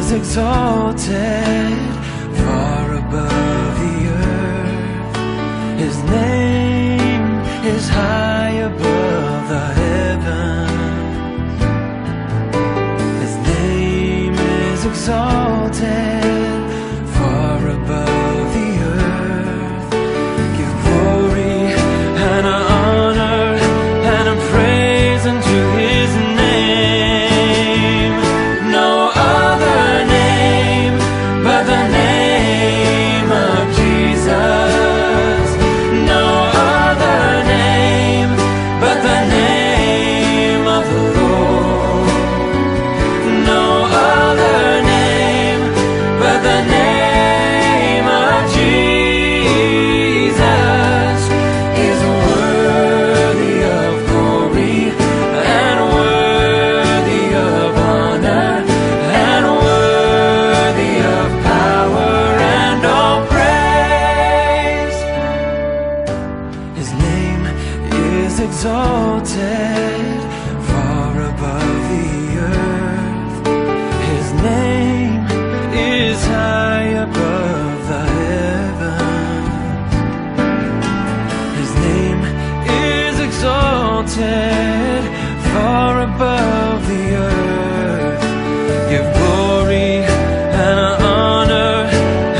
is exalted far above the earth. His name is high above the heavens. His name is exalted far above the earth. Give glory and honor and a praise unto his name. No other name but the name of Jesus. No other name but the name of the Lord. No other name but the name of Jesus is worthy of glory and worthy of honor and worthy of power and all praise. His name is exalted far above the earth. His name is high above the heavens. His name is exalted far above the earth. Give glory and honor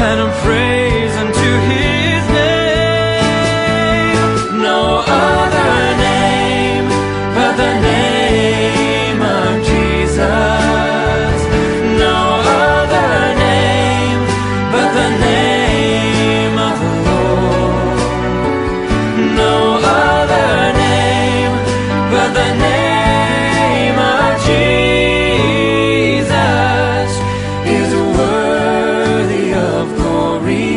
and praise unto his name. No other name but the name of Jesus. No other name but the name of the Lord. No other name but the name of Jesus is worthy of glory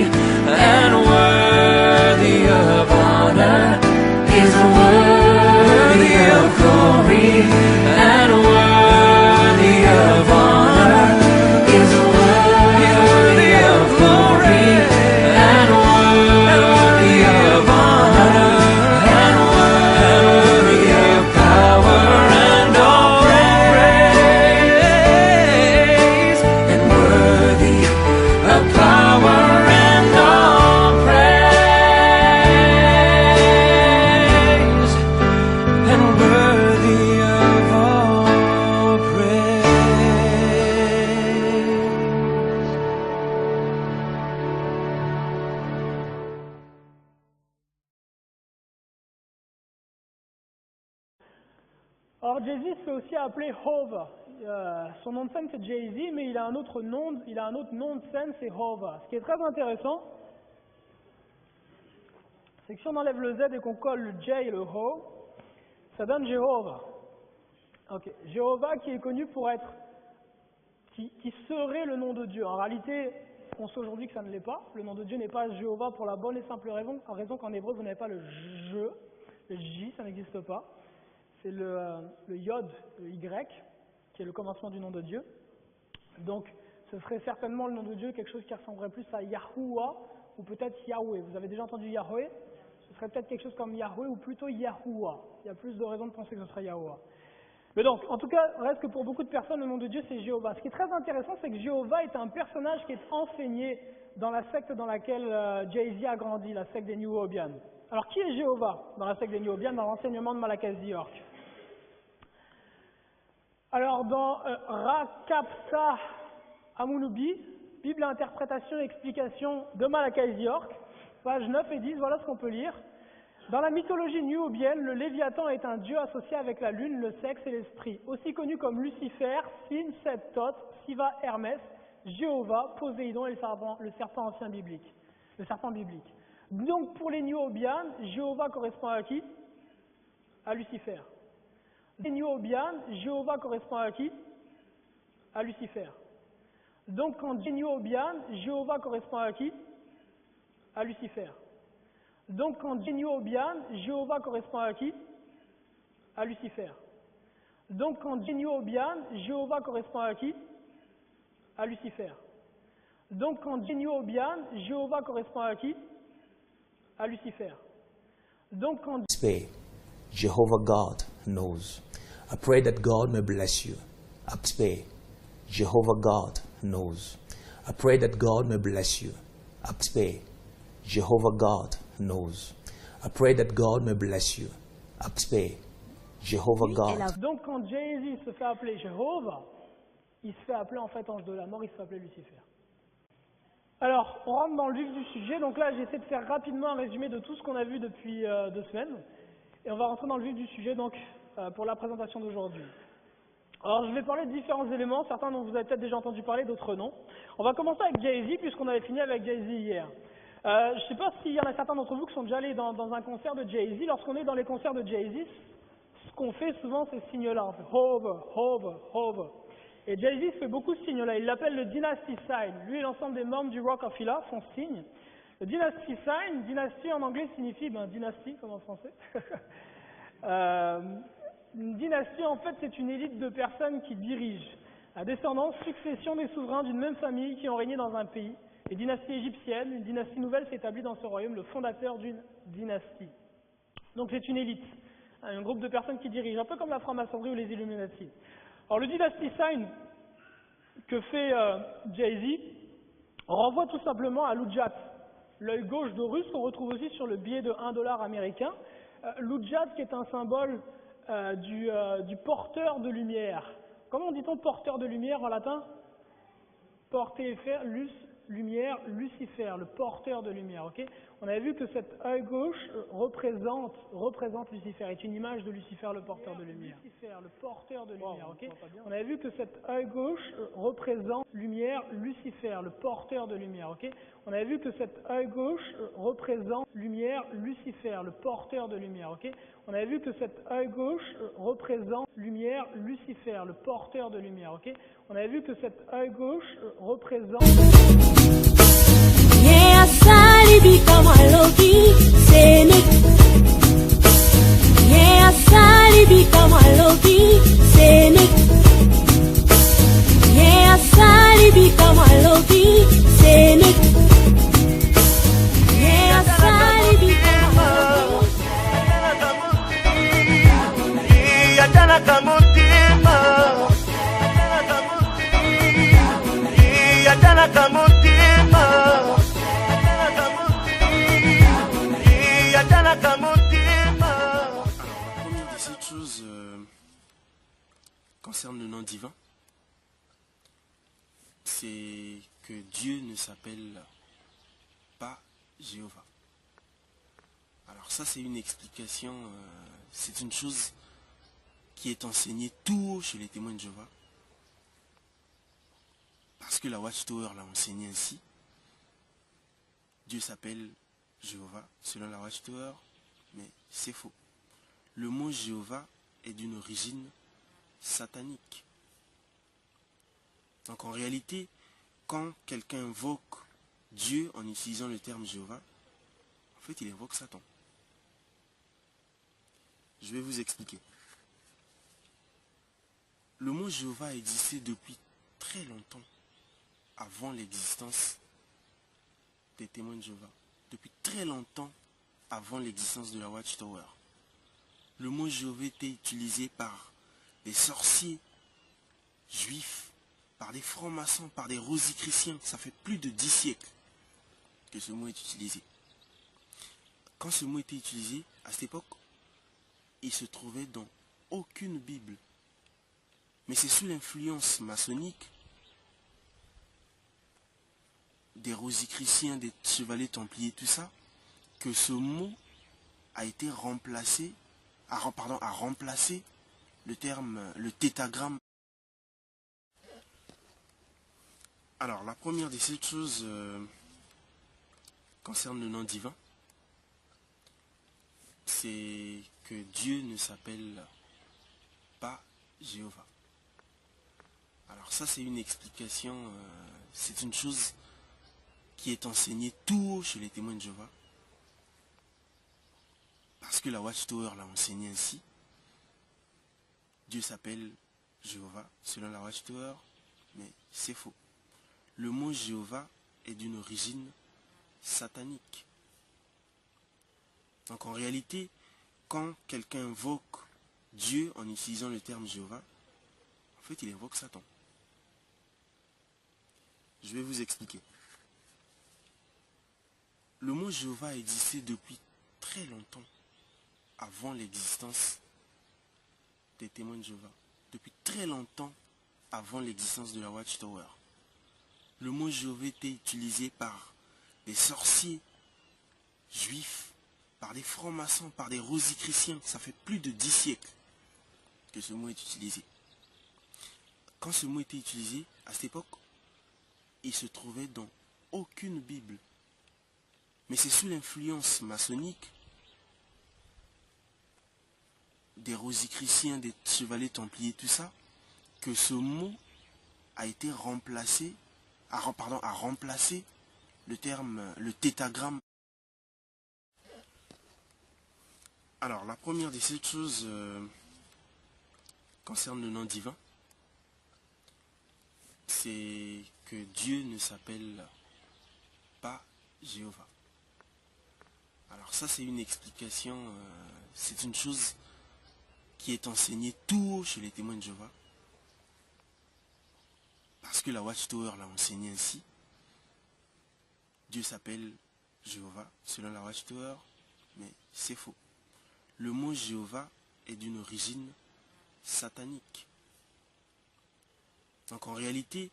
and worthy of honor. Is worthy of glory and worthy of honor. Is worthy of glory and worthy of honor and worthy of power and all praise and worthy of power and all praise and worthy of all Or, Jay-Z se fait aussi appeler Hov. Son nom de scène c'est Jay-Z, mais il a un autre nom de scène, c'est Hov. Ce qui est très intéressant, c'est que si on enlève le Z et qu'on colle le J et le Ho, ça donne Jéhovah. Ok, Jéhovah qui est connu pour être, qui serait le nom de Dieu. En réalité, on sait aujourd'hui que ça ne l'est pas. Le nom de Dieu n'est pas Jéhovah pour la bonne et simple raison qu'en hébreu vous n'avez pas le je, le J, ça n'existe pas. C'est le Yod, le Y, qui est le commencement du nom de Dieu. Donc, ce serait certainement le nom de Dieu, quelque chose qui ressemblerait plus à Yahuwah ou peut-être Yahweh. Vous avez déjà entendu Yahweh? Ce serait peut-être quelque chose comme Yahweh ou plutôt Yahuwah. Il y a plus de raisons de penser que ce serait Yahuwah. Mais donc, en tout cas, reste que pour beaucoup de personnes, le nom de Dieu, c'est Jéhovah. Ce qui est très intéressant, c'est que Jéhovah est un personnage qui est enseigné dans la secte dans laquelle Jay-Z a grandi, la secte des New Hobians. Alors, qui est Jéhovah dans la secte des New Hobians, dans l'enseignement de Malachi York? Alors, dans Rakapsa Amunubi, Bible, interprétation et explication de Malachi York, pages 9 et 10, voilà ce qu'on peut lire. Dans la mythologie new-hobienne, le Léviathan est un dieu associé avec la lune, le sexe et l'esprit, aussi connu comme Lucifer, Sin, Seth, Thoth, Siva, Hermès, Jéhovah, Poséidon et le serpent ancien biblique. Le serpent biblique. Donc pour les new-hobiens, Jéhovah correspond à qui? À Lucifer. Les new-hobiens, Jéhovah correspond à qui? À Lucifer. Donc quand les new-hobiens, Jéhovah correspond à qui? À Lucifer. Donc quand les new-hobiens, Jéhovah correspond à qui? À Lucifer. Donc quand les new-hobiens, Jéhovah correspond à qui? À Lucifer. Donc quand les new-hobiens, Jéhovah correspond à qui? À Lucifer. Donc quand Jehovah God knows. I pray that God may bless you. I pray Jehovah God knows. I pray that God may bless you. I pray Jehovah God knows. I pray that God may bless you. I pray Jehovah God. Donc quand Jay-Z se fait appeler Jéhovah, il se fait appeler en fait ange de la mort, il se fait appeler Lucifer. Alors, on rentre dans le vif du sujet. Donc là, j'essaie de faire rapidement un résumé de tout ce qu'on a vu depuis 2 semaines. Et on va rentrer dans le vif du sujet donc pour la présentation d'aujourd'hui. Alors, je vais parler de différents éléments, certains dont vous avez peut-être déjà entendu parler, d'autres non. On va commencer avec Jay-Z, puisqu'on avait fini avec Jay-Z hier. Je ne sais pas s'il y en a certains d'entre vous qui sont déjà allés dans un concert de Jay-Z. Lorsqu'on est dans les concerts de Jay-Z, ce qu'on fait souvent, c'est ce signe-là. On fait hover, hover, hover. Et Jay-Z fait beaucoup ce signe-là. Il l'appelle le Dynasty Sign. Lui et l'ensemble des membres du Rockefeller font ce signe. Le Dynasty Sign, dynastie en anglais signifie dynastie, comme en français. Une dynastie, en fait, c'est une élite de personnes qui dirigent. La descendance, succession des souverains d'une même famille qui ont régné dans un pays. Les dynasties égyptiennes, une dynastie nouvelle s'établit dans ce royaume, le fondateur d'une dynastie. Donc c'est une élite, un groupe de personnes qui dirigent, un peu comme la franc-maçonnerie ou les Illuminati. Alors le Dynasty Sign que fait Jay-Z renvoie tout simplement à l'Ujjat, l'œil gauche d'Horus qu'on retrouve aussi sur le billet de $1 américain. L'Ujjat qui est un symbole du porteur de lumière. Comment dit-on porteur de lumière en latin? Porter, faire, lumière, Lucifer, le porteur de lumière. Okay, on avait vu que cet œil gauche représente Lucifer, est une image de Lucifer, le porteur de lumière. Lucifer, le porteur de lumière. Okay, on avait vu que cet œil gauche représente lumière, Lucifer, le porteur de lumière. Okay, on avait vu que cet œil gauche représente lumière, Lucifer, le porteur de lumière. Okay, on avait vu que cet œil gauche représente lumière, Lucifer, le porteur de lumière. Okay, on avait vu que cet œil gauche représente Yeah, salibika mwalobi senik. Yeah, salibika mwalobi senik. Yeah, salibika mwalobi senik. Yeah, salibika mwalobi. Yatana kamutima, yatana kamutima, yatana kamutima. Alors, la première de ces choses concerne le nom divin. C'est que Dieu ne s'appelle pas Jéhovah. Alors ça, c'est une explication, c'est une chose qui est enseignée tout haut chez les témoins de Jéhovah. Parce que la Watchtower l'a enseigné ainsi. Dieu s'appelle Jéhovah selon la Watchtower, mais c'est faux. Le mot Jéhovah est d'une origine satanique. Donc en réalité, quand quelqu'un invoque Dieu en utilisant le terme Jéhovah, en fait il invoque Satan. Je vais vous expliquer. Le mot Jéhovah a existé depuis très longtemps avant l'existence des témoins de Jéhovah. Depuis très longtemps avant l'existence de la Watchtower. Le mot Jéhovah était utilisé par des sorciers juifs, par des francs-maçons, par des rosicruciens. Ça fait plus de 10 siècles que ce mot est utilisé. Quand ce mot était utilisé, à cette époque, il se trouvait dans aucune Bible. Mais c'est sous l'influence maçonnique des rosicruciens, des chevaliers templiers, tout ça, que ce mot a été remplacé, a remplacé le terme, le tétragramme. Alors, la première de ces choses concerne le nom divin. C'est que Dieu ne s'appelle pas Jéhovah. Alors ça, c'est une explication, c'est une chose qui est enseignée tout haut chez les témoins de Jéhovah. Parce que la Watchtower l'a enseigné ainsi. Dieu s'appelle Jéhovah selon la Watchtower, mais c'est faux. Le mot Jéhovah est d'une origine satanique. Donc en réalité, quand quelqu'un invoque Dieu en utilisant le terme Jéhovah, en fait il invoque Satan. Je vais vous expliquer. Le mot Jéhovah existait depuis très longtemps avant l'existence des témoins de Jéhovah. Depuis très longtemps avant l'existence de la Watchtower. Le mot Jéhovah était utilisé par des sorciers juifs, par des francs-maçons, par des rosicruciens. Ça fait plus de 10 siècles que ce mot est utilisé. Quand ce mot était utilisé, à cette époque, il se trouvait dans aucune Bible. Mais c'est sous l'influence maçonnique des rosicruciens, des chevaliers templiers, tout ça, que ce mot a été remplacé, a remplacé le terme, le tétragramme. Alors, la première de ces choses concerne le nom divin. C'est que Dieu ne s'appelle pas Jéhovah. Alors ça, c'est une explication, c'est une chose qui est enseignée tout haut chez les témoins de Jéhovah. Parce que la Watchtower l'a enseigné ainsi. Dieu s'appelle Jéhovah, selon la Watchtower, mais c'est faux. Le mot Jéhovah est d'une origine satanique. Donc en réalité,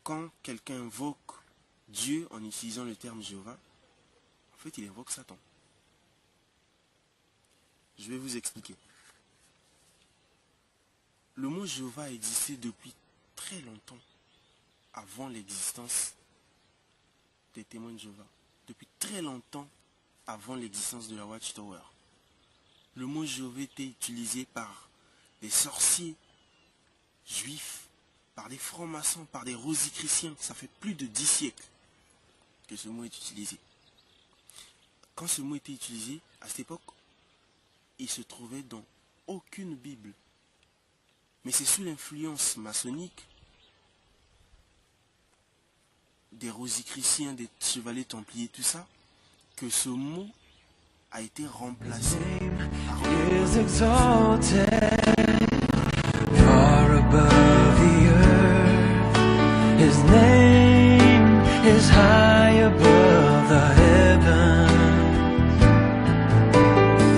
quand quelqu'un invoque Dieu en utilisant le terme Jéhovah, en fait il invoque Satan. Je vais vous expliquer. Le mot Jéhovah existait depuis très longtemps avant l'existence des témoins de Jéhovah. Depuis très longtemps avant l'existence de la Watchtower. Le mot Jéhovah était utilisé par des sorciers juifs, par des francs-maçons, par des rosicruciens. Ça fait plus de 10 siècles que ce mot est utilisé. Quand ce mot était utilisé, à cette époque, il se trouvait dans aucune Bible. Mais c'est sous l'influence maçonnique des rosicruciens, des chevaliers templiers, tout ça, que ce mot a été remplacé. Is exalted far above the earth. His name is high above the heavens.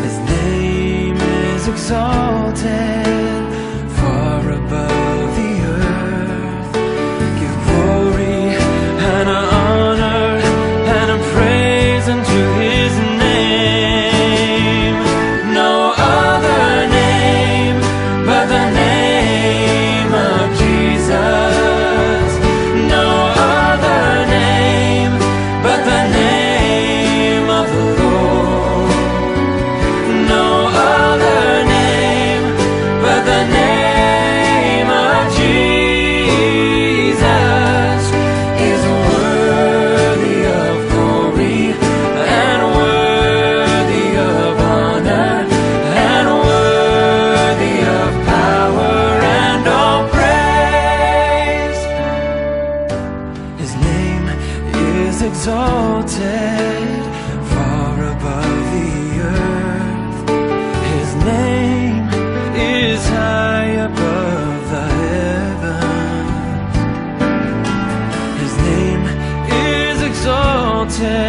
His name is exalted far above the earth. Give glory and honor and praise unto his name. No other name but the name of Jesus. No other name but the name of the Lord. No other name but the name of Jesus is worthy of glory and worthy of honor and worthy of power and all praise. His name is exalted far above the earth. His name is high above the heavens. His name is exalted